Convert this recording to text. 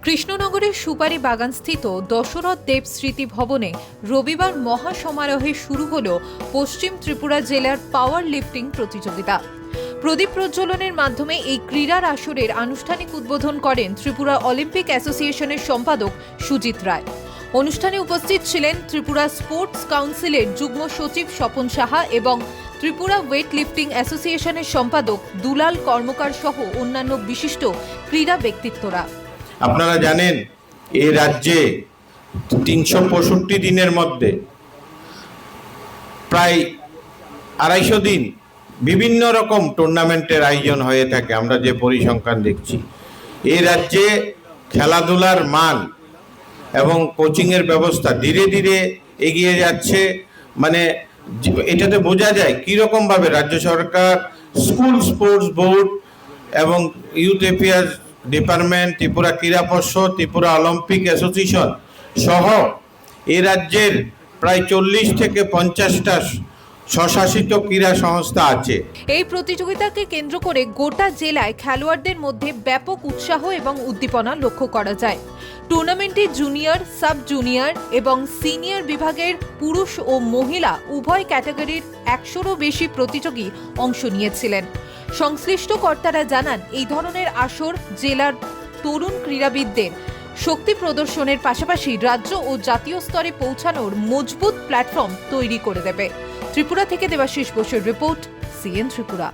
কৃষ্ণনগরের সুপারি বাগানস্থিত দশরথ দেব স্মৃতি ভবনে রবিবার মহাসমারোহে শুরু হল পশ্চিম ত্রিপুরা জেলার পাওয়ার লিফটিং প্রতিযোগিতা। প্রদীপ প্রজ্বলনের মাধ্যমে এই ক্রীড়ার আসরের আনুষ্ঠানিক উদ্বোধন করেন ত্রিপুরা অলিম্পিক অ্যাসোসিয়েশনের সম্পাদক সুজিত রায়। অনুষ্ঠানে উপস্থিত ছিলেন ত্রিপুরা স্পোর্টস কাউন্সিলের যুগ্ম সচিব স্বপন সাহা এবং ত্রিপুরা ওয়েট লিফটিং অ্যাসোসিয়েশনের সম্পাদক দুলাল কর্মকার সহ অন্যান্য বিশিষ্ট ক্রীড়া ব্যক্তিত্বরা। আপনারা জানেন এই রাজ্যে 365 দিনের মধ্যে প্রায় 250 দিন বিভিন্ন রকম টুর্নামেন্টের আয়োজন হয়ে থাকে। আমরা যে পরিসংখ্যান দেখছি, এই রাজ্যে খেলাধুলার মান এবং কোচিংয়ের ব্যবস্থা ধীরে ধীরে এগিয়ে যাচ্ছে। মানে এটাতে বোঝা যায় কীরকমভাবে রাজ্য সরকার, স্কুল স্পোর্টস বোর্ড এবং ইউথ অ্যাফেয়ার্স ডিপার্টমেন্ট, ত্রিপুরা ক্রীড়া পর্ষদ, ত্রিপুরা অলিম্পিক অ্যাসোসিয়েশন সহ এই রাজ্যের প্রায় 40 থেকে 50টা স্বশাসিত ক্রীড়া সংস্থা আছে। এই প্রতিযোগিতাকে কেন্দ্র করে গোটা জেলায় খেলোয়াড়দের মধ্যে ব্যাপক উৎসাহ এবং উদ্দীপনা লক্ষ্য করা যায়। টুর্নামেন্টে জুনিয়র, সাব জুনিয়র এবং সিনিয়র বিভাগের পুরুষ ও মহিলা উভয় ক্যাটাগরির 100-রও বেশি প্রতিযোগী অংশ নিয়েছিলেন। সংশ্লিষ্ট কর্তারা জানান, এই ধরনের আসর জেলার তরুণ ক্রীড়াবিদদের শক্তি প্রদর্শনের পাশাপাশি রাজ্য ও জাতীয় স্তরে পৌঁছানোর মজবুত প্ল্যাটফর্ম তৈরি করে দেবে। ত্রিপুরা থেকে দেবাশিস বসুর রিপোর্ট, সিএন ত্রিপুরা।